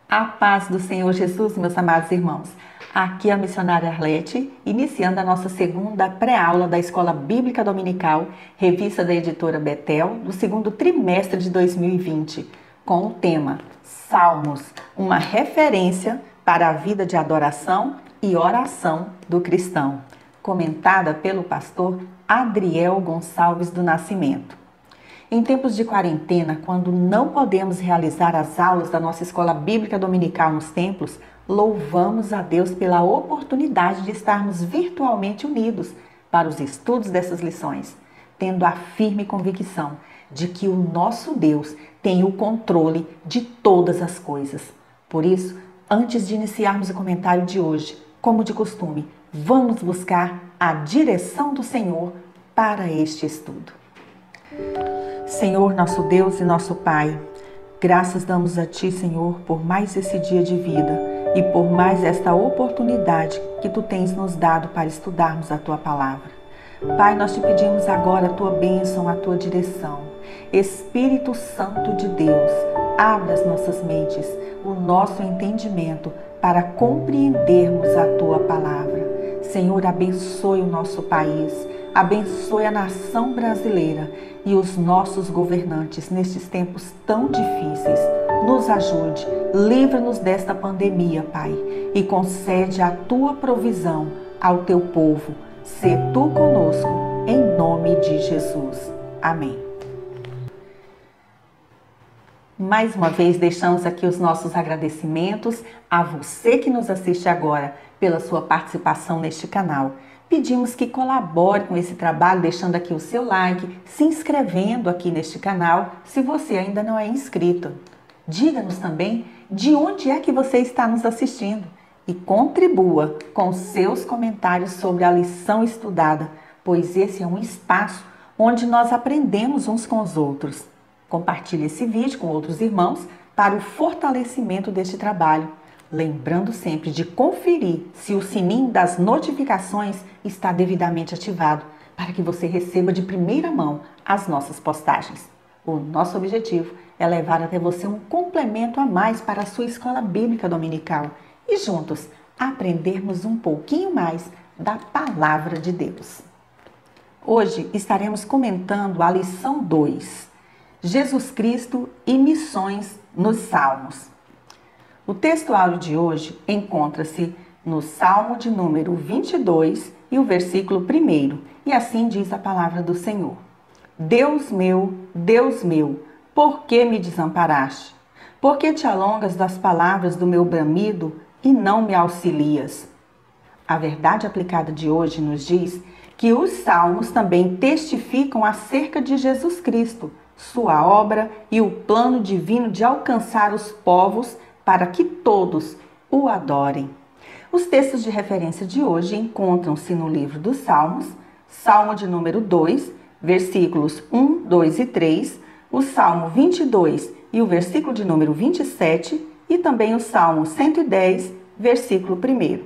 A paz do Senhor Jesus, meus amados irmãos. Aqui é a missionária Arlete, iniciando a nossa segunda pré-aula da Escola Bíblica Dominical, revista da editora Betel, do segundo trimestre de 2020, com o tema Salmos, uma referência para a vida de adoração e oração do cristão, comentada pelo pastor Adriel Gonçalves do Nascimento. Em tempos de quarentena, quando não podemos realizar as aulas da nossa escola bíblica dominical nos templos, louvamos a Deus pela oportunidade de estarmos virtualmente unidos para os estudos dessas lições, tendo a firme convicção de que o nosso Deus tem o controle de todas as coisas. Por isso, antes de iniciarmos o comentário de hoje, como de costume, vamos buscar a direção do Senhor para este estudo. Senhor, nosso Deus e nosso Pai, graças damos a Ti, Senhor, por mais esse dia de vida e por mais esta oportunidade que Tu tens nos dado para estudarmos a Tua Palavra. Pai, nós Te pedimos agora a Tua bênção, a Tua direção. Espírito Santo de Deus, abre as nossas mentes, o nosso entendimento para compreendermos a Tua Palavra. Senhor, abençoe o nosso país, abençoe a nação brasileira e os nossos governantes nestes tempos tão difíceis. Nos ajude, livra-nos desta pandemia, Pai, e concede a Tua provisão ao Teu povo. Sê Tu conosco, em nome de Jesus. Amém. Mais uma vez, deixamos aqui os nossos agradecimentos a você que nos assiste agora pela sua participação neste canal. Pedimos que colabore com esse trabalho, deixando aqui o seu like, se inscrevendo aqui neste canal, se você ainda não é inscrito. Diga-nos também de onde é que você está nos assistindo e contribua com seus comentários sobre a lição estudada, pois esse é um espaço onde nós aprendemos uns com os outros. Compartilhe esse vídeo com outros irmãos para o fortalecimento deste trabalho. Lembrando sempre de conferir se o sininho das notificações está devidamente ativado, para que você receba de primeira mão as nossas postagens. O nosso objetivo é levar até você um complemento a mais para a sua escola bíblica dominical e juntos aprendermos um pouquinho mais da Palavra de Deus. Hoje estaremos comentando a lição 2, Jesus Cristo e missões nos Salmos. O texto áureo de hoje encontra-se no Salmo de número 22 e o versículo 1, e assim diz a palavra do Senhor. Deus meu, por que me desamparaste? Por que te alongas das palavras do meu bramido e não me auxilias? A verdade aplicada de hoje nos diz que os salmos também testificam acerca de Jesus Cristo, sua obra e o plano divino de alcançar os povos para que todos o adorem. Os textos de referência de hoje encontram-se no livro dos Salmos, Salmo de número 2, versículos 1, 2 e 3, o Salmo 22 e o versículo de número 27 e também o Salmo 110, versículo 1.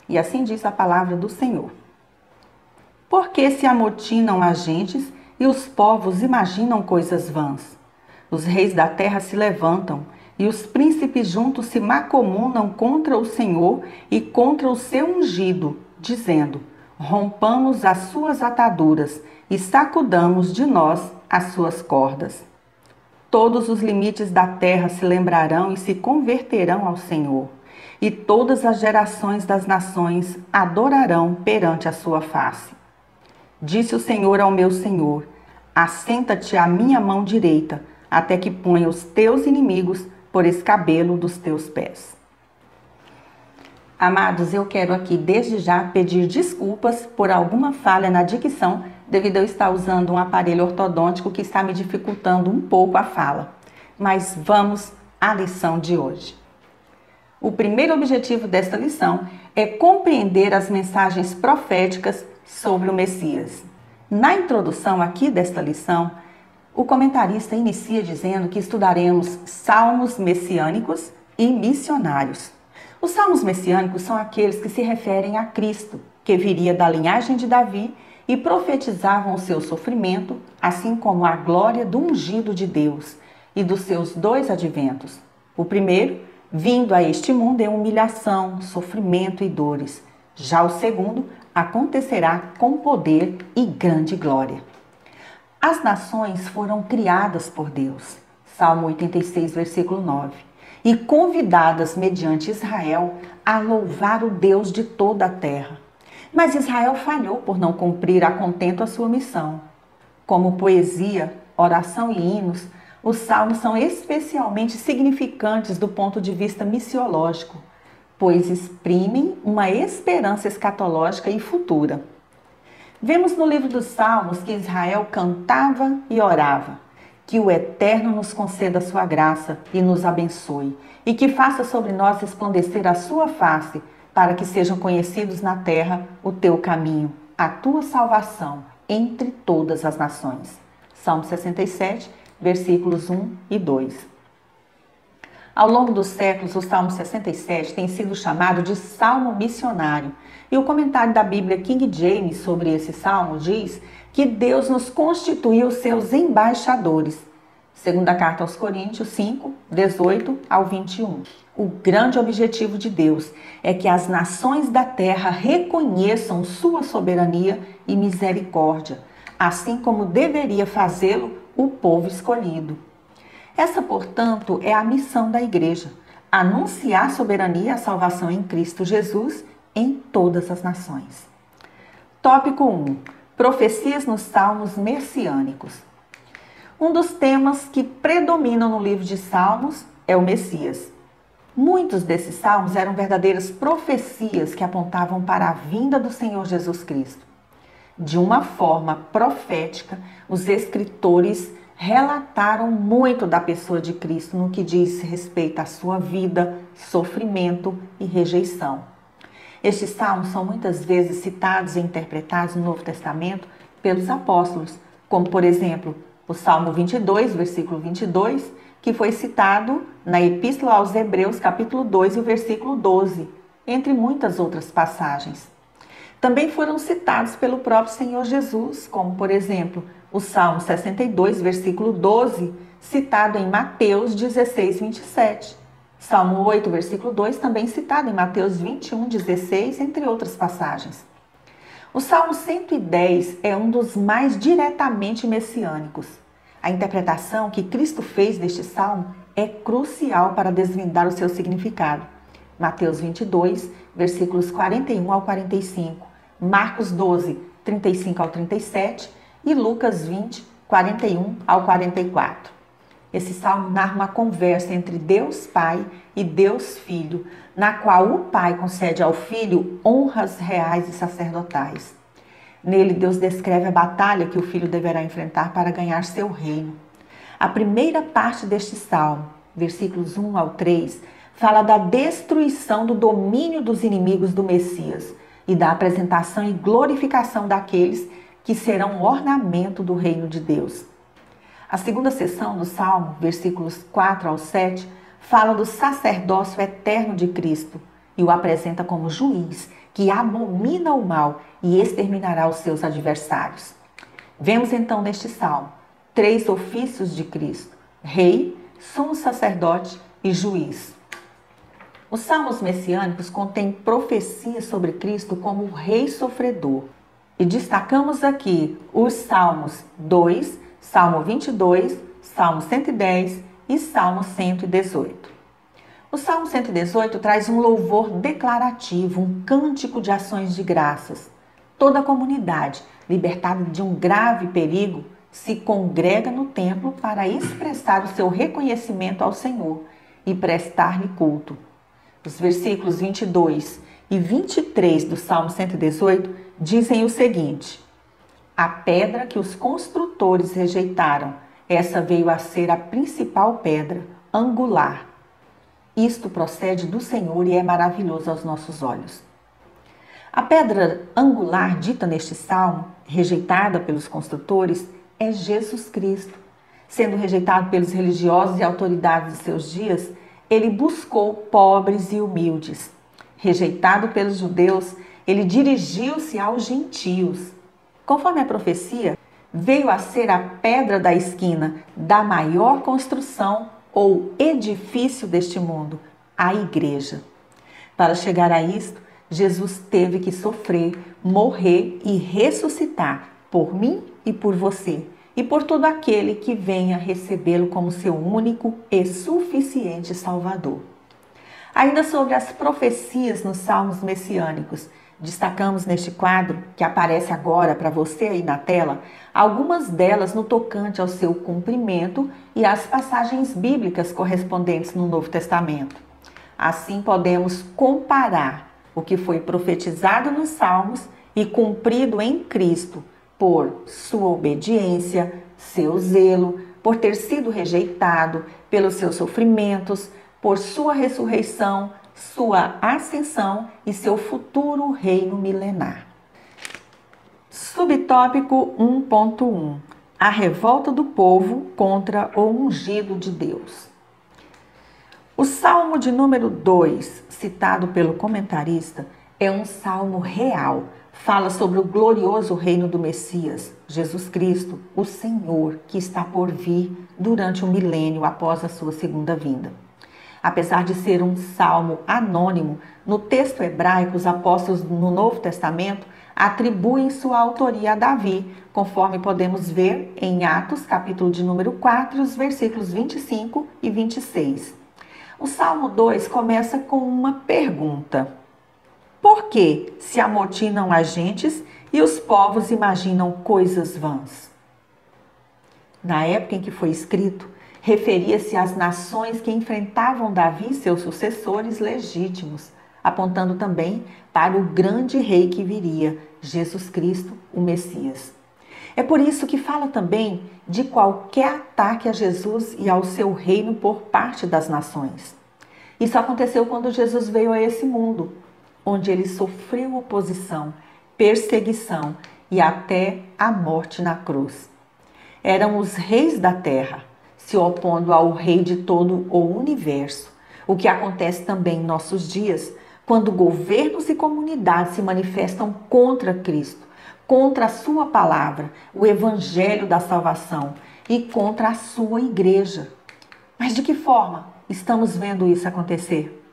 E assim diz a palavra do Senhor. Porque se amotinam as gentes e os povos imaginam coisas vãs? Os reis da terra se levantam e os príncipes juntos se macomunam contra o Senhor e contra o seu ungido, dizendo: rompamos as suas ataduras e sacudamos de nós as suas cordas. Todos os limites da terra se lembrarão e se converterão ao Senhor, e todas as gerações das nações adorarão perante a sua face. Disse o Senhor ao meu Senhor: assenta-te à minha mão direita, até que ponha os teus inimigos por escabelo dos teus pés. Amados, eu quero aqui desde já pedir desculpas por alguma falha na dicção, devido a eu estar usando um aparelho ortodôntico que está me dificultando um pouco a fala. Mas vamos à lição de hoje. O primeiro objetivo desta lição é compreender as mensagens proféticas sobre o Messias. Na introdução aqui desta lição, o comentarista inicia dizendo que estudaremos salmos messiânicos e missionários. Os salmos messiânicos são aqueles que se referem a Cristo, que viria da linhagem de Davi e profetizavam o seu sofrimento, assim como a glória do ungido de Deus e dos seus dois adventos. O primeiro, vindo a este mundo em humilhação, sofrimento e dores. Já o segundo acontecerá com poder e grande glória. As nações foram criadas por Deus, Salmo 86, versículo 9, e convidadas mediante Israel a louvar o Deus de toda a terra. Mas Israel falhou por não cumprir a contento a sua missão. Como poesia, oração e hinos, os salmos são especialmente significantes do ponto de vista missiológico, pois exprimem uma esperança escatológica e futura. Vemos no livro dos Salmos que Israel cantava e orava, que o Eterno nos conceda a sua graça e nos abençoe, e que faça sobre nós resplandecer a sua face, para que sejam conhecidos na terra o teu caminho, a tua salvação entre todas as nações. Salmo 67, versículos 1 e 2. Ao longo dos séculos, o Salmo 67 tem sido chamado de Salmo Missionário. E o comentário da Bíblia King James sobre esse salmo diz que Deus nos constituiu seus embaixadores. Segunda carta aos Coríntios 5, 18 ao 21. O grande objetivo de Deus é que as nações da terra reconheçam sua soberania e misericórdia, assim como deveria fazê-lo o povo escolhido. Essa, portanto, é a missão da igreja, anunciar a soberania e a salvação em Cristo Jesus em todas as nações. Tópico 1. Profecias nos Salmos messiânicos. Um dos temas que predominam no livro de Salmos é o Messias. Muitos desses salmos eram verdadeiras profecias que apontavam para a vinda do Senhor Jesus Cristo. De uma forma profética, os escritores relataram muito da pessoa de Cristo no que diz respeito à sua vida, sofrimento e rejeição. Estes salmos são muitas vezes citados e interpretados no Novo Testamento pelos apóstolos, como por exemplo o Salmo 22, versículo 22, que foi citado na Epístola aos Hebreus, capítulo 2 e o versículo 12, entre muitas outras passagens. Também foram citados pelo próprio Senhor Jesus, como por exemplo o Salmo 62, versículo 12, citado em Mateus 16, 27. Salmo 8, versículo 2, também citado em Mateus 21, 16, entre outras passagens. O Salmo 110 é um dos mais diretamente messiânicos. A interpretação que Cristo fez deste salmo é crucial para desvendar o seu significado. Mateus 22, versículos 41 ao 45, Marcos 12, 35 ao 37 e Lucas 20, 41 ao 44. Esse salmo narra uma conversa entre Deus Pai e Deus Filho, na qual o Pai concede ao Filho honras reais e sacerdotais. Nele, Deus descreve a batalha que o Filho deverá enfrentar para ganhar seu reino. A primeira parte deste salmo, versículos 1 ao 3, fala da destruição do domínio dos inimigos do Messias e da apresentação e glorificação daqueles que serão ornamento do reino de Deus. A segunda seção do Salmo, versículos 4 ao 7, fala do sacerdócio eterno de Cristo e o apresenta como juiz que abomina o mal e exterminará os seus adversários. Vemos então neste Salmo 3 ofícios de Cristo: Rei, Sumo Sacerdote e Juiz. Os Salmos messiânicos contêm profecias sobre Cristo como o Rei sofredor. E destacamos aqui os Salmos 2, Salmo 22, Salmo 110 e Salmo 118. O Salmo 118 traz um louvor declarativo, um cântico de ações de graças. Toda a comunidade, libertada de um grave perigo, se congrega no templo para expressar o seu reconhecimento ao Senhor e prestar-lhe culto. Os versículos 22 e 23 do Salmo 118 dizem o seguinte: a pedra que os construtores rejeitaram, essa veio a ser a principal pedra, angular. Isto procede do Senhor e é maravilhoso aos nossos olhos. A pedra angular dita neste salmo, rejeitada pelos construtores, é Jesus Cristo. Sendo rejeitado pelos religiosos e autoridades de seus dias, ele buscou pobres e humildes. Rejeitado pelos judeus, ele dirigiu-se aos gentios. Conforme a profecia, veio a ser a pedra da esquina da maior construção ou edifício deste mundo, a igreja. Para chegar a isto, Jesus teve que sofrer, morrer e ressuscitar por mim e por você, e por todo aquele que venha recebê-lo como seu único e suficiente Salvador. Ainda sobre as profecias nos salmos messiânicos, destacamos neste quadro, que aparece agora para você aí na tela, algumas delas no tocante ao seu cumprimento e as passagens bíblicas correspondentes no Novo Testamento. Assim podemos comparar o que foi profetizado nos salmos e cumprido em Cristo por sua obediência, seu zelo, por ter sido rejeitado, pelos seus sofrimentos, por sua ressurreição, sua ascensão e seu futuro reino milenar. Subtópico 1.1: A revolta do povo contra o ungido de Deus. O salmo de número 2, citado pelo comentarista, é um salmo real. Fala sobre o glorioso reino do Messias, Jesus Cristo, o Senhor, que está por vir durante um milênio após a sua segunda vinda. Apesar de ser um salmo anônimo, no texto hebraico, os apóstolos no Novo Testamento atribuem sua autoria a Davi, conforme podemos ver em Atos, capítulo de número 4, os versículos 25 e 26. O Salmo 2 começa com uma pergunta: por que se amotinam as gentes e os povos imaginam coisas vãs? Na época em que foi escrito, referia-se às nações que enfrentavam Davi e seus sucessores legítimos, apontando também para o grande rei que viria, Jesus Cristo, o Messias. É por isso que fala também de qualquer ataque a Jesus e ao seu reino por parte das nações. Isso aconteceu quando Jesus veio a esse mundo, onde ele sofreu oposição, perseguição e até a morte na cruz. Eram os reis da terra, se opondo ao rei de todo o universo, o que acontece também em nossos dias, quando governos e comunidades se manifestam contra Cristo, contra a sua palavra, o evangelho da salvação e contra a sua igreja. Mas de que forma estamos vendo isso acontecer?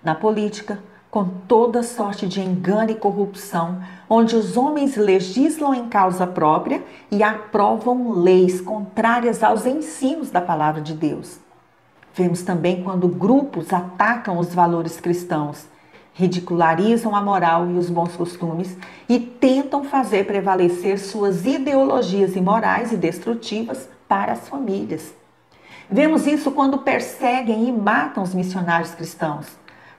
Na política, com toda sorte de engano e corrupção, onde os homens legislam em causa própria e aprovam leis contrárias aos ensinos da palavra de Deus. Vemos também quando grupos atacam os valores cristãos, ridicularizam a moral e os bons costumes e tentam fazer prevalecer suas ideologias imorais e destrutivas para as famílias. Vemos isso quando perseguem e matam os missionários cristãos,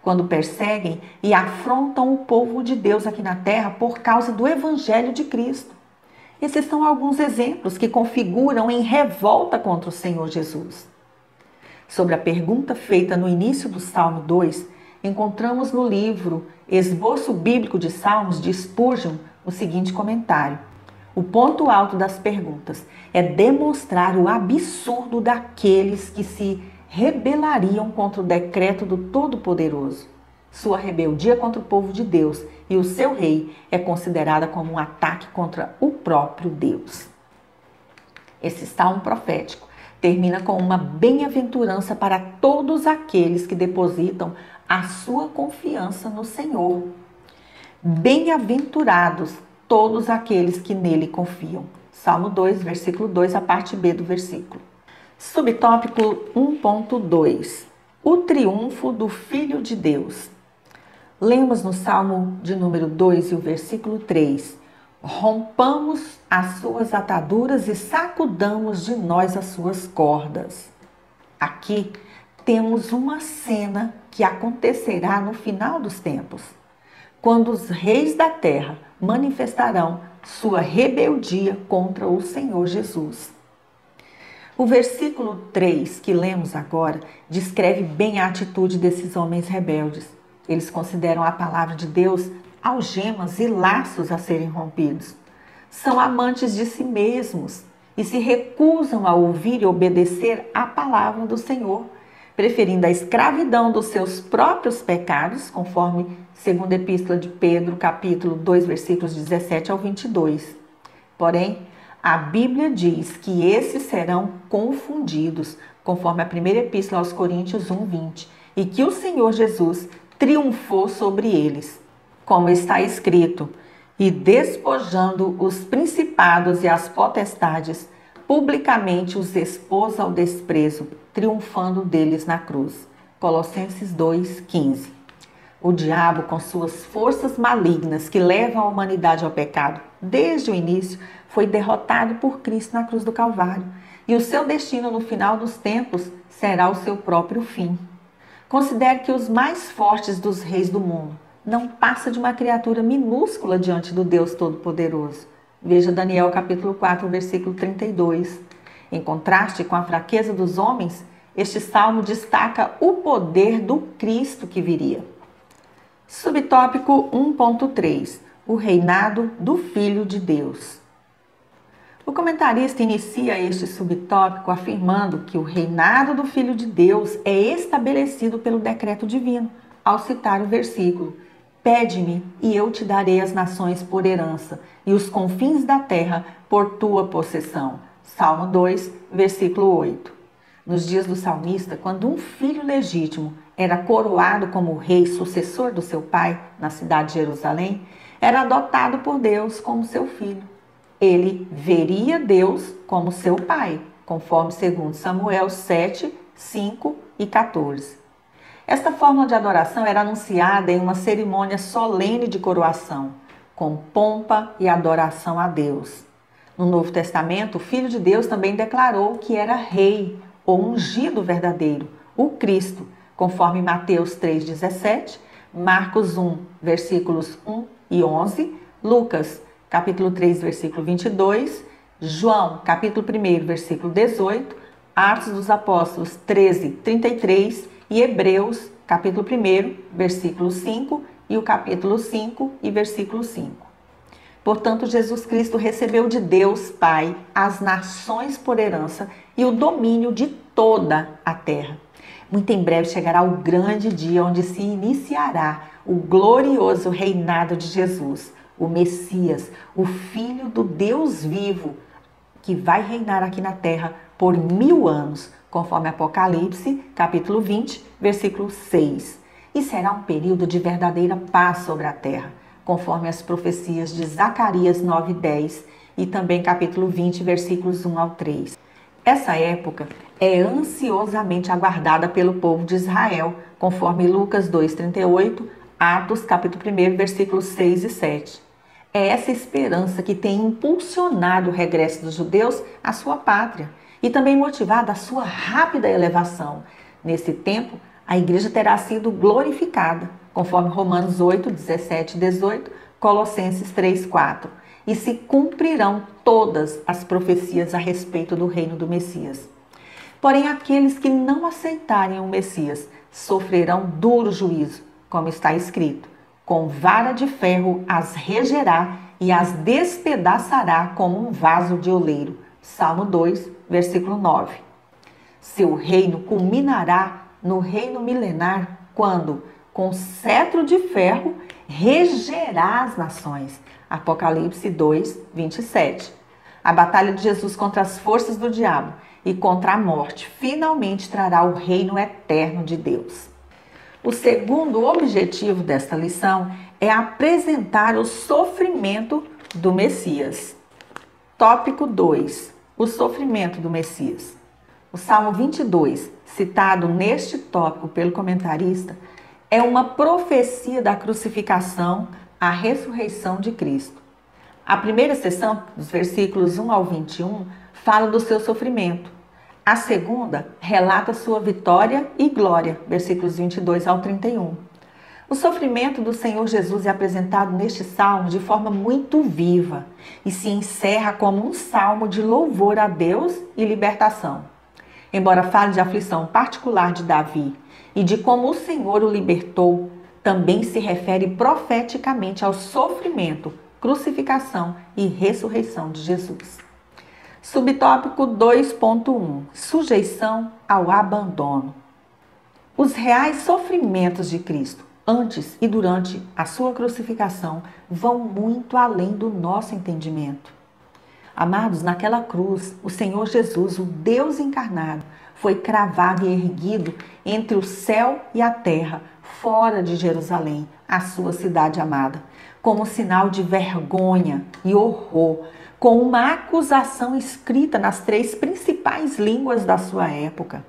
quando perseguem e afrontam o povo de Deus aqui na terra por causa do Evangelho de Cristo. Esses são alguns exemplos que configuram em revolta contra o Senhor Jesus. Sobre a pergunta feita no início do Salmo 2, encontramos no livro Esboço Bíblico de Salmos de Spurgeon o seguinte comentário: o ponto alto das perguntas é demonstrar o absurdo daqueles que se rebelariam contra o decreto do Todo-Poderoso. Sua rebeldia contra o povo de Deus e o seu rei é considerada como um ataque contra o próprio Deus. Esse salmo profético termina com uma bem-aventurança para todos aqueles que depositam a sua confiança no Senhor. Bem-aventurados todos aqueles que nele confiam. Salmo 2, versículo 2, a parte B do versículo. Subtópico 1.2: o triunfo do Filho de Deus. Lemos no Salmo de número 2 e o versículo 3: rompamos as suas ataduras e sacudamos de nós as suas cordas. Aqui temos uma cena que acontecerá no final dos tempos, quando os reis da terra manifestarão sua rebeldia contra o Senhor Jesus. O versículo 3 que lemos agora descreve bem a atitude desses homens rebeldes. Eles consideram a palavra de Deus algemas e laços a serem rompidos. São amantes de si mesmos e se recusam a ouvir e obedecer à palavra do Senhor, preferindo a escravidão dos seus próprios pecados, conforme 2ª Epístola de Pedro, capítulo 2, versículos 17 ao 22. Porém, a Bíblia diz que esses serão confundidos, conforme a 1ª Epístola aos Coríntios 1:20, e que o Senhor Jesus triunfou sobre eles, como está escrito, e despojando os principados e as potestades, publicamente os expôs ao desprezo, triunfando deles na cruz. Colossenses 2:15. O diabo, com suas forças malignas que levam a humanidade ao pecado desde o início, foi derrotado por Cristo na cruz do Calvário. E o seu destino no final dos tempos será o seu próprio fim. Considere que os mais fortes dos reis do mundo não passa de uma criatura minúscula diante do Deus Todo-Poderoso. Veja Daniel capítulo 4, versículo 32. Em contraste com a fraqueza dos homens, este salmo destaca o poder do Cristo que viria. Subtópico 1.3. O reinado do Filho de Deus. O comentarista inicia este subtópico afirmando que o reinado do Filho de Deus é estabelecido pelo decreto divino, ao citar o versículo: Pede-me e eu te darei as nações por herança e os confins da terra por tua possessão. Salmo 2, versículo 8. Nos dias do salmista, quando um filho legítimo era coroado como rei sucessor do seu pai na cidade de Jerusalém, era adotado por Deus como seu filho. Ele veria Deus como seu pai, conforme 2 Samuel 7, 5 e 14. Esta forma de adoração era anunciada em uma cerimônia solene de coroação, com pompa e adoração a Deus. No Novo Testamento, o Filho de Deus também declarou que era rei, ou ungido verdadeiro, o Cristo, conforme Mateus 3,17, Marcos 1, versículos 1 e 11, Lucas, capítulo 3, versículo 22, João, capítulo 1, versículo 18, Atos dos Apóstolos 13, 33 e Hebreus, capítulo 1, versículo 5 e o capítulo 5 e versículo 5. Portanto, Jesus Cristo recebeu de Deus Pai as nações por herança e o domínio de toda a terra. Muito em breve chegará o grande dia onde se iniciará o glorioso reinado de Jesus, o Messias, o Filho do Deus vivo, que vai reinar aqui na terra por 1000 anos, conforme Apocalipse, capítulo 20, versículo 6. E será um período de verdadeira paz sobre a terra, conforme as profecias de Zacarias 9:10 e também capítulo 20, versículos 1 ao 3. Essa época é ansiosamente aguardada pelo povo de Israel, conforme Lucas 2:38, Atos capítulo 1, versículos 6 e 7. É essa esperança que tem impulsionado o regresso dos judeus à sua pátria e também motivado a sua rápida elevação. Nesse tempo, a igreja terá sido glorificada, conforme Romanos 8, 17 e 18, Colossenses 3, 4. E se cumprirão todas as profecias a respeito do reino do Messias. Porém, aqueles que não aceitarem o Messias sofrerão duro juízo, como está escrito: com vara de ferro as regerá e as despedaçará como um vaso de oleiro. Salmo 2, versículo 9. Seu reino culminará no reino milenar quando, com cetro de ferro, regerá as nações. Apocalipse 2, 27. A batalha de Jesus contra as forças do diabo e contra a morte finalmente trará o reino eterno de Deus. O segundo objetivo desta lição é apresentar o sofrimento do Messias. Tópico 2. O sofrimento do Messias. O Salmo 22, citado neste tópico pelo comentarista, é uma profecia da crucificação à ressurreição de Cristo. A primeira seção, dos versículos 1 ao 21, fala do seu sofrimento. A segunda relata sua vitória e glória, versículos 22 ao 31. O sofrimento do Senhor Jesus é apresentado neste salmo de forma muito viva e se encerra como um salmo de louvor a Deus e libertação. Embora fale de aflição particular de Davi e de como o Senhor o libertou, também se refere profeticamente ao sofrimento, crucificação e ressurreição de Jesus. Subtópico 2.1. Sujeição ao abandono. Os reais sofrimentos de Cristo, antes e durante a sua crucificação, vão muito além do nosso entendimento. Amados, naquela cruz, o Senhor Jesus, o Deus encarnado, foi cravado e erguido entre o céu e a terra, fora de Jerusalém, a sua cidade amada, como sinal de vergonha e horror, com uma acusação escrita nas 3 principais línguas da sua época.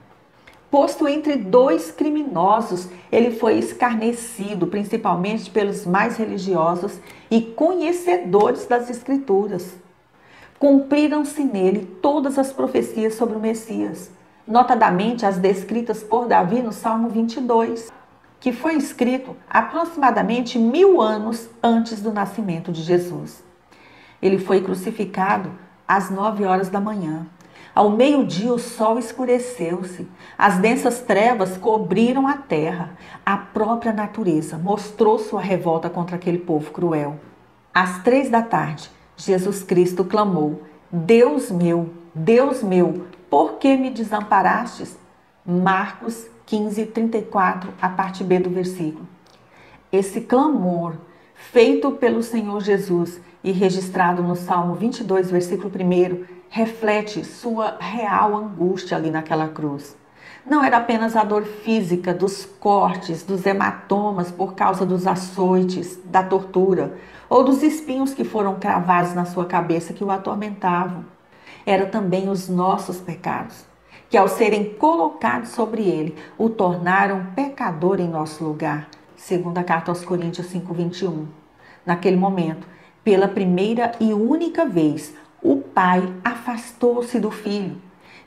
Posto entre 2 criminosos, ele foi escarnecido, principalmente pelos mais religiosos e conhecedores das Escrituras. Cumpriram-se nele todas as profecias sobre o Messias, notadamente as descritas por Davi no Salmo 22, que foi escrito aproximadamente 1000 anos antes do nascimento de Jesus. Ele foi crucificado às 9 horas da manhã. Ao meio-dia o sol escureceu-se, as densas trevas cobriram a terra. A própria natureza mostrou sua revolta contra aquele povo cruel. Às 3 da tarde, Jesus Cristo clamou: Deus meu, por que me desamparastes? Marcos 15, 34, a parte B do versículo. Esse clamor feito pelo Senhor Jesus e registrado no Salmo 22, versículo 1, reflete sua real angústia ali naquela cruz. Não era apenas a dor física dos cortes, dos hematomas por causa dos açoites, da tortura, ou dos espinhos que foram cravados na sua cabeça que o atormentavam. Era também os nossos pecados, que ao serem colocados sobre ele, o tornaram pecador em nosso lugar. Segunda carta aos Coríntios 5:21. Naquele momento, pela primeira e única vez, o Pai afastou-se do Filho.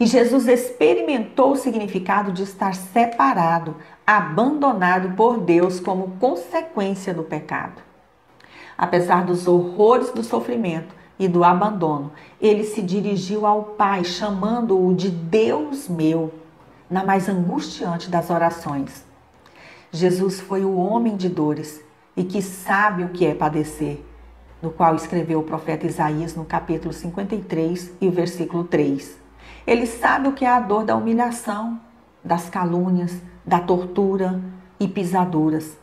E Jesus experimentou o significado de estar separado, abandonado por Deus como consequência do pecado. Apesar dos horrores do sofrimento e do abandono, ele se dirigiu ao Pai, chamando-o de Deus meu, na mais angustiante das orações. Jesus foi o homem de dores e que sabe o que é padecer, no qual escreveu o profeta Isaías no capítulo 53 e o versículo 3. Ele sabe o que é a dor da humilhação, das calúnias, da tortura e pisaduras.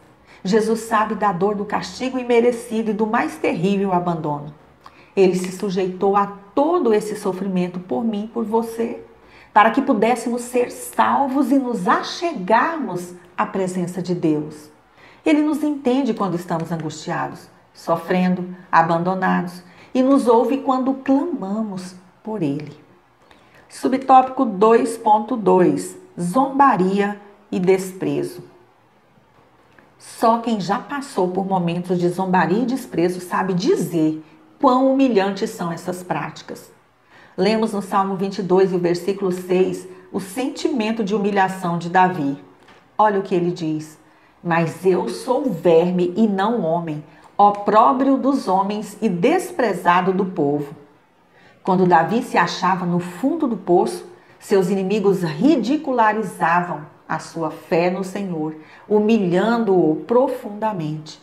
Jesus sabe da dor do castigo imerecido e do mais terrível abandono. Ele se sujeitou a todo esse sofrimento por mim e por você, para que pudéssemos ser salvos e nos achegarmos à presença de Deus. Ele nos entende quando estamos angustiados, sofrendo, abandonados, e nos ouve quando clamamos por Ele. Subtópico 2.2: Zombaria e desprezo. Só quem já passou por momentos de zombaria e desprezo sabe dizer quão humilhantes são essas práticas. Lemos no Salmo 22 e o versículo 6 o sentimento de humilhação de Davi. Olha o que ele diz: Mas eu sou verme e não homem, opróbrio dos homens e desprezado do povo. Quando Davi se achava no fundo do poço, seus inimigos ridicularizavam a sua fé no Senhor, humilhando-o profundamente.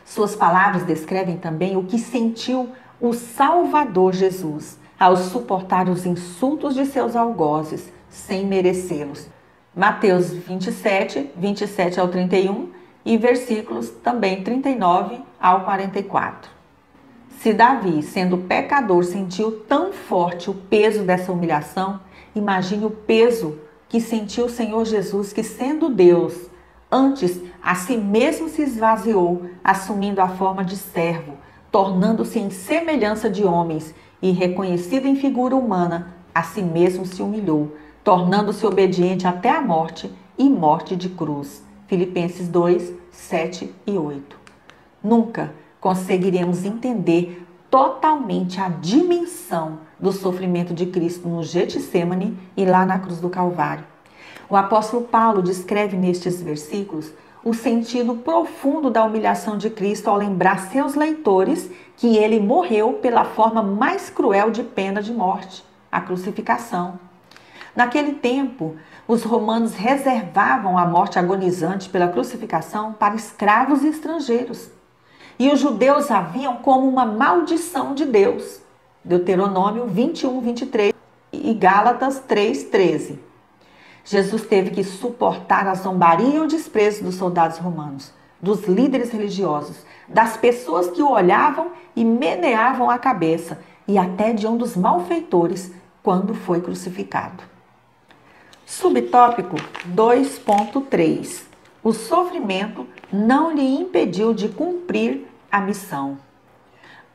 Suas palavras descrevem também o que sentiu o Salvador Jesus ao suportar os insultos de seus algozes sem merecê-los. Mateus 27, 27 ao 31 e versículos também 39 ao 44. Se Davi, sendo pecador, sentiu tão forte o peso dessa humilhação, imagine o peso que sentiu o Senhor Jesus, que sendo Deus, antes a si mesmo se esvaziou, assumindo a forma de servo, tornando-se em semelhança de homens e reconhecido em figura humana, a si mesmo se humilhou, tornando-se obediente até a morte e morte de cruz. Filipenses 2, 7 e 8. Nunca conseguiremos entender totalmente a dimensão do sofrimento de Cristo no Getsêmani e lá na cruz do Calvário. O apóstolo Paulo descreve nestes versículos o sentido profundo da humilhação de Cristo ao lembrar seus leitores que ele morreu pela forma mais cruel de pena de morte, a crucificação. Naquele tempo, os romanos reservavam a morte agonizante pela crucificação para escravos e estrangeiros. E os judeus a viam como uma maldição de Deus. Deuteronômio 21, 23 e Gálatas 3, 13. Jesus teve que suportar a zombaria e o desprezo dos soldados romanos, dos líderes religiosos, das pessoas que o olhavam e meneavam a cabeça, e até de um dos malfeitores quando foi crucificado. Subtópico 2.3. O sofrimento não lhe impediu de cumprir a missão.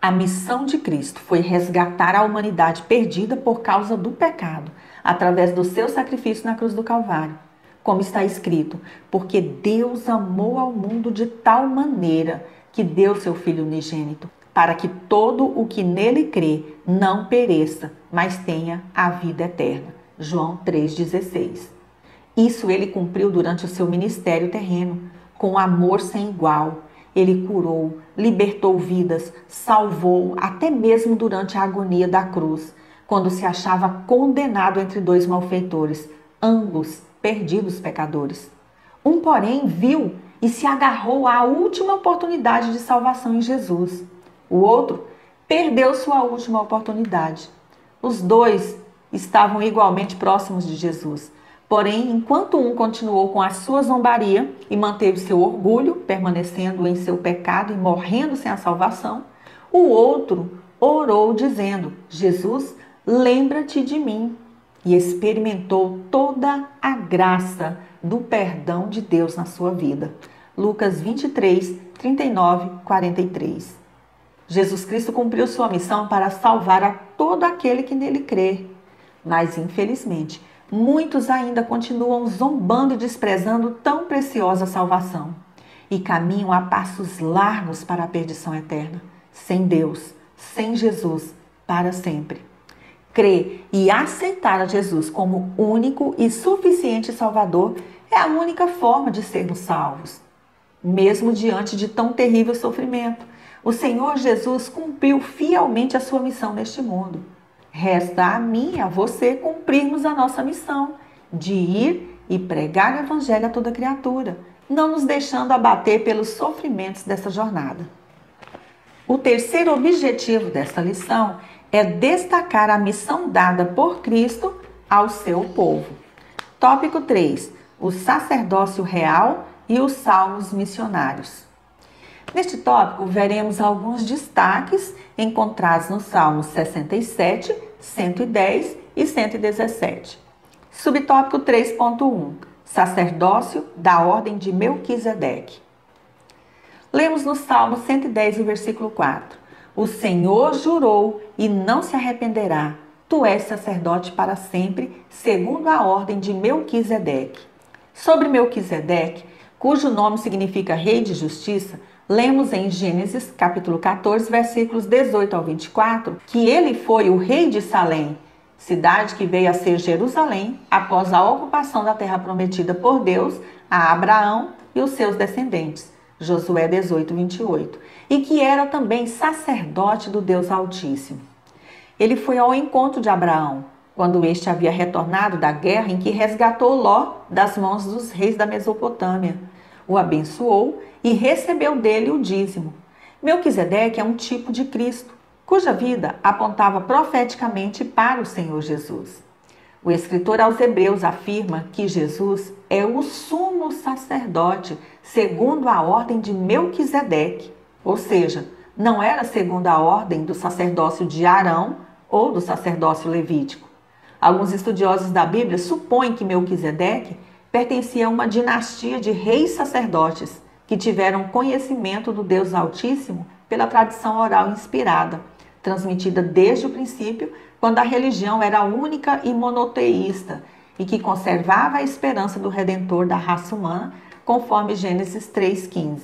A missão de Cristo foi resgatar a humanidade perdida por causa do pecado, através do seu sacrifício na cruz do Calvário. Como está escrito, porque Deus amou ao mundo de tal maneira que deu seu Filho unigênito, para que todo o que nele crê não pereça, mas tenha a vida eterna. João 3,16. Isso ele cumpriu durante o seu ministério terreno, com amor sem igual. Ele curou, libertou vidas, salvou, até mesmo durante a agonia da cruz, quando se achava condenado entre dois malfeitores, ambos perdidos pecadores. Um, porém, viu e se agarrou à última oportunidade de salvação em Jesus. O outro perdeu sua última oportunidade. Os dois estavam igualmente próximos de Jesus. Porém, enquanto um continuou com a sua zombaria e manteve seu orgulho, permanecendo em seu pecado e morrendo sem a salvação, o outro orou dizendo: Jesus, lembra-te de mim. E experimentou toda a graça do perdão de Deus na sua vida. Lucas 23, 39, 43. Jesus Cristo cumpriu sua missão para salvar a todo aquele que nele crê. Mas, infelizmente, muitos ainda continuam zombando e desprezando tão preciosa salvação e caminham a passos largos para a perdição eterna, sem Deus, sem Jesus, para sempre. Crer e aceitar a Jesus como único e suficiente Salvador é a única forma de sermos salvos. Mesmo diante de tão terrível sofrimento, o Senhor Jesus cumpriu fielmente a sua missão neste mundo. Resta a mim e a você cumprirmos a nossa missão de ir e pregar o Evangelho a toda criatura, não nos deixando abater pelos sofrimentos dessa jornada. O terceiro objetivo desta lição é destacar a missão dada por Cristo ao seu povo. Tópico 3. O sacerdócio real e os salmos missionários. Neste tópico, veremos alguns destaques encontrados nos Salmos 67, 110 e 117. Subtópico 3.1. Sacerdócio da ordem de Melquisedeque. Lemos no Salmo 110, versículo 4. O Senhor jurou e não se arrependerá. Tu és sacerdote para sempre, segundo a ordem de Melquisedeque. Sobre Melquisedeque, cujo nome significa Rei de Justiça, lemos em Gênesis, capítulo 14, versículos 18 ao 24, que ele foi o rei de Salém, cidade que veio a ser Jerusalém após a ocupação da terra prometida por Deus a Abraão e os seus descendentes. Josué 18, 28. E que era também sacerdote do Deus Altíssimo. Ele foi ao encontro de Abraão, quando este havia retornado da guerra em que resgatou Ló das mãos dos reis da Mesopotâmia. O abençoou e recebeu dele o dízimo. Melquisedeque é um tipo de Cristo, cuja vida apontava profeticamente para o Senhor Jesus. O escritor aos Hebreus afirma que Jesus é o sumo sacerdote segundo a ordem de Melquisedeque, ou seja, não era segundo a ordem do sacerdócio de Arão ou do sacerdócio levítico. Alguns estudiosos da Bíblia supõem que Melquisedeque pertencia a uma dinastia de reis sacerdotes que tiveram conhecimento do Deus Altíssimo pela tradição oral inspirada, transmitida desde o princípio, quando a religião era única e monoteísta e que conservava a esperança do Redentor da raça humana, conforme Gênesis 3,15.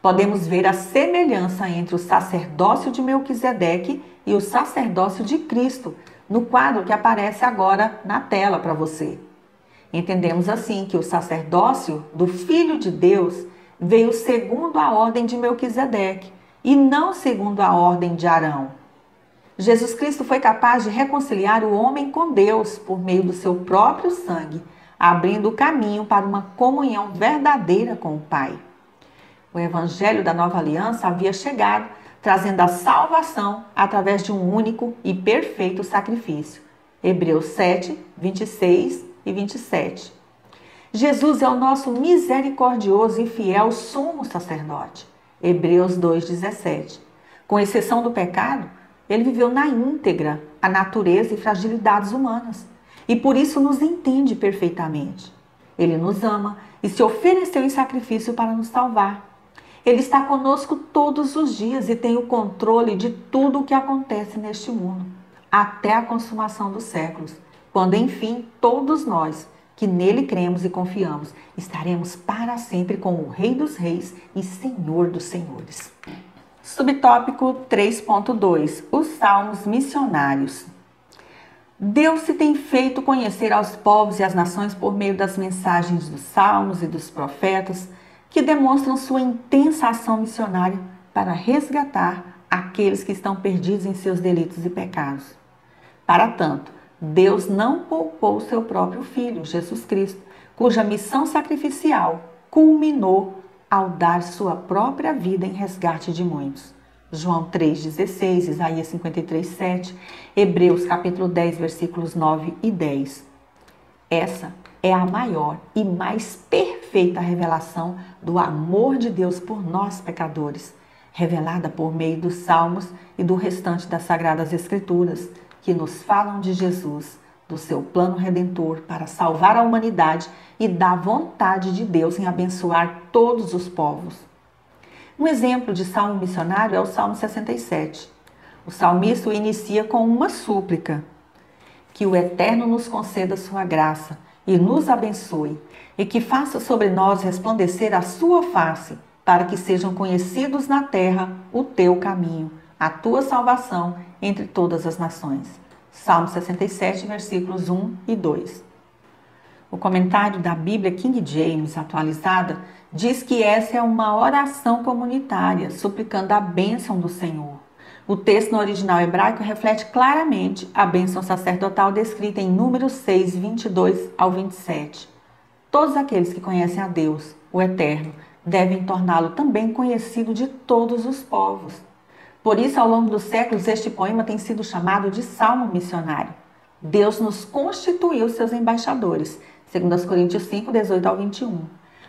Podemos ver a semelhança entre o sacerdócio de Melquisedeque e o sacerdócio de Cristo, no quadro que aparece agora na tela para você. Entendemos assim que o sacerdócio do Filho de Deus veio segundo a ordem de Melquisedeque e não segundo a ordem de Arão. Jesus Cristo foi capaz de reconciliar o homem com Deus por meio do seu próprio sangue, abrindo o caminho para uma comunhão verdadeira com o Pai. O Evangelho da Nova Aliança havia chegado, trazendo a salvação através de um único e perfeito sacrifício. Hebreus 7, 26 e 27. Jesus é o nosso misericordioso e fiel sumo sacerdote. Hebreus 2,17. Com exceção do pecado, ele viveu na íntegra a natureza e fragilidades humanas. e por isso nos entende perfeitamente. Ele nos ama e se ofereceu em sacrifício para nos salvar. Ele está conosco todos os dias e tem o controle de tudo o que acontece neste mundo, até a consumação dos séculos, quando enfim todos nós que nele cremos e confiamos estaremos para sempre com o Rei dos Reis e Senhor dos Senhores. Subtópico 3.2. Os Salmos Missionários. Deus se tem feito conhecer aos povos e às nações por meio das mensagens dos salmos e dos profetas, que demonstram sua intensa ação missionária para resgatar aqueles que estão perdidos em seus delitos e pecados. Para tanto, Deus não poupou seu próprio Filho, Jesus Cristo, cuja missão sacrificial culminou ao dar sua própria vida em resgate de muitos. João 3,16, Isaías 53,7, Hebreus capítulo 10, versículos 9 e 10. Essa é a maior e mais perfeita revelação do amor de Deus por nós pecadores, revelada por meio dos Salmos e do restante das Sagradas Escrituras, que nos falam de Jesus, do seu plano redentor para salvar a humanidade e da vontade de Deus em abençoar todos os povos. Um exemplo de salmo missionário é o Salmo 67. O salmista o inicia com uma súplica: que o Eterno nos conceda sua graça e nos abençoe, e que faça sobre nós resplandecer a sua face, para que sejam conhecidos na terra o teu caminho, a tua salvação entre todas as nações. Salmo 67, versículos 1 e 2. O comentário da Bíblia King James atualizada diz que essa é uma oração comunitária, suplicando a bênção do Senhor. O texto no original hebraico reflete claramente a bênção sacerdotal descrita em Números 6, 22 ao 27. Todos aqueles que conhecem a Deus, o Eterno, devem torná-lo também conhecido de todos os povos. Por isso, ao longo dos séculos, este poema tem sido chamado de Salmo Missionário. Deus nos constituiu seus embaixadores, segundo as Coríntios 5, 18 ao 21.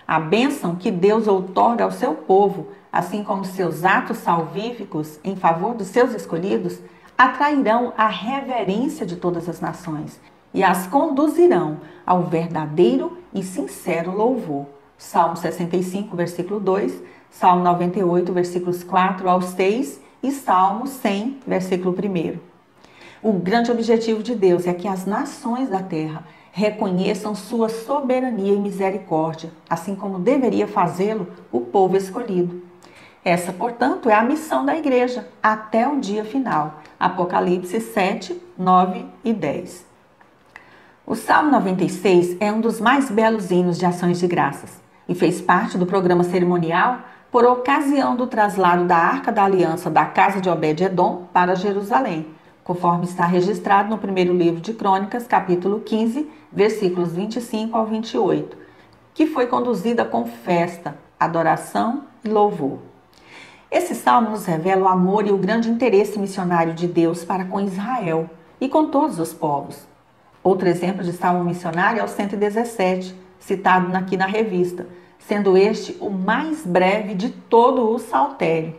A bênção que Deus outorga ao seu povo, assim como seus atos salvíficos em favor dos seus escolhidos, atrairão a reverência de todas as nações e as conduzirão ao verdadeiro e sincero louvor. Salmo 65, versículo 2, Salmo 98, versículos 4 ao 6 e Salmo 100, versículo 1. O grande objetivo de Deus é que as nações da terra reconheçam sua soberania e misericórdia, assim como deveria fazê-lo o povo escolhido. Essa, portanto, é a missão da igreja até o dia final. Apocalipse 7, 9 e 10. O Salmo 96 é um dos mais belos hinos de ações de graças e fez parte do programa cerimonial por ocasião do traslado da Arca da Aliança da casa de Obed-Edom para Jerusalém, conforme está registrado no primeiro livro de Crônicas, capítulo 15, versículos 25 ao 28, que foi conduzida com festa, adoração e louvor. Esse salmo nos revela o amor e o grande interesse missionário de Deus para com Israel e com todos os povos. Outro exemplo de salmo missionário é o 117, citado aqui na revista, sendo este o mais breve de todo o saltério.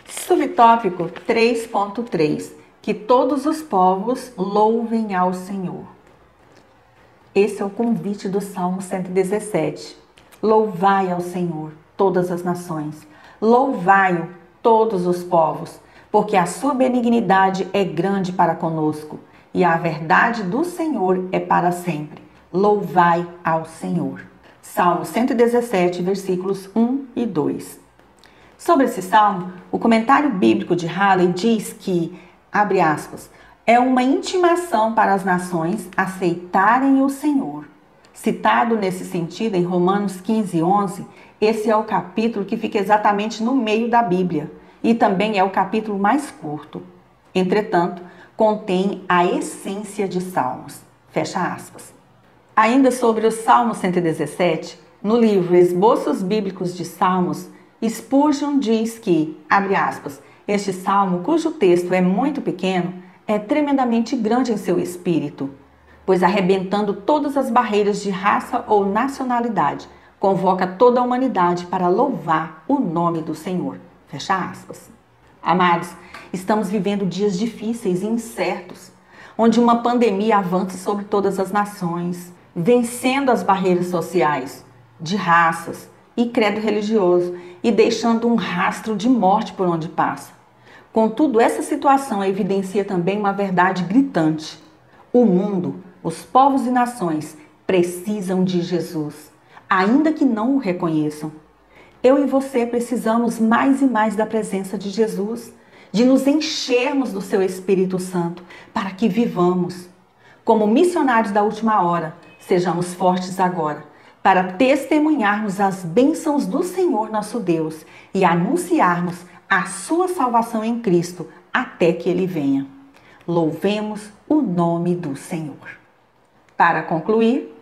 Subtópico 3.3. Que todos os povos louvem ao Senhor. Esse é o convite do Salmo 117. Louvai ao Senhor, todas as nações. Louvai-o, todos os povos, porque a sua benignidade é grande para conosco e a verdade do Senhor é para sempre. Louvai ao Senhor. Salmo 117, versículos 1 e 2. Sobre esse salmo, o comentário bíblico de Halley diz que, abre aspas, é uma intimação para as nações aceitarem o Senhor. Citado nesse sentido em Romanos 15, 11, esse é o capítulo que fica exatamente no meio da Bíblia e também é o capítulo mais curto. Entretanto, contém a essência de Salmos. Fecha aspas. Ainda sobre o Salmo 117, no livro Esboços Bíblicos de Salmos, Spurgeon diz que, abre aspas, este salmo, cujo texto é muito pequeno, é tremendamente grande em seu espírito, pois arrebentando todas as barreiras de raça ou nacionalidade, convoca toda a humanidade para louvar o nome do Senhor. Fecha aspas. Amados, estamos vivendo dias difíceis e incertos, onde uma pandemia avança sobre todas as nações, vencendo as barreiras sociais, de raças e credo religioso e deixando um rastro de morte por onde passa. Contudo, essa situação evidencia também uma verdade gritante. O mundo, os povos e nações precisam de Jesus, ainda que não o reconheçam. Eu e você precisamos mais e mais da presença de Jesus, de nos enchermos do seu Espírito Santo para que vivamos. Como missionários da última hora, sejamos fortes agora para testemunharmos as bênçãos do Senhor nosso Deus e anunciarmos a sua salvação em Cristo até que Ele venha. Louvemos o nome do Senhor. Para concluir,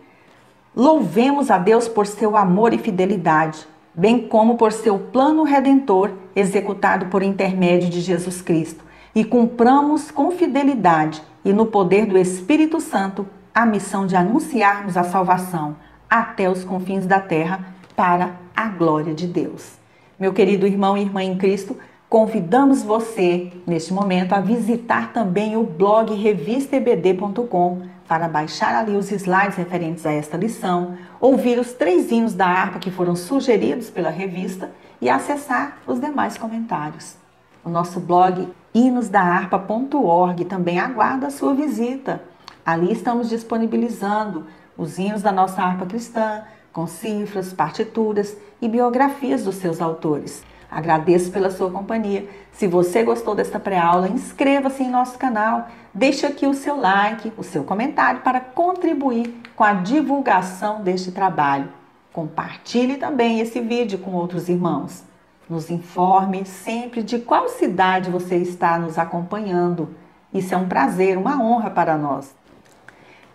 louvemos a Deus por seu amor e fidelidade, bem como por seu plano redentor executado por intermédio de Jesus Cristo, e cumpramos com fidelidade e no poder do Espírito Santo a missão de anunciarmos a salvação até os confins da terra para a glória de Deus. Meu querido irmão e irmã em Cristo, convidamos você, neste momento, a visitar também o blog revistaebd.com para baixar ali os slides referentes a esta lição, ouvir os 3 hinos da harpa que foram sugeridos pela revista e acessar os demais comentários. O nosso blog hinosdaharpa.org também aguarda a sua visita. Ali estamos disponibilizando os hinos da nossa harpa cristã, com cifras, partituras e biografias dos seus autores. Agradeço pela sua companhia. Se você gostou desta pré-aula, inscreva-se em nosso canal. Deixe aqui o seu like, o seu comentário para contribuir com a divulgação deste trabalho. Compartilhe também esse vídeo com outros irmãos. Nos informe sempre de qual cidade você está nos acompanhando. Isso é um prazer, uma honra para nós.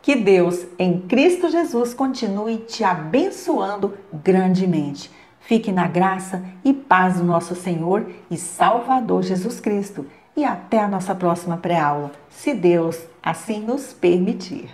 Que Deus, em Cristo Jesus, continue te abençoando grandemente. Fique na graça e paz do nosso Senhor e Salvador Jesus Cristo. E até a nossa próxima pré-aula, se Deus assim nos permitir.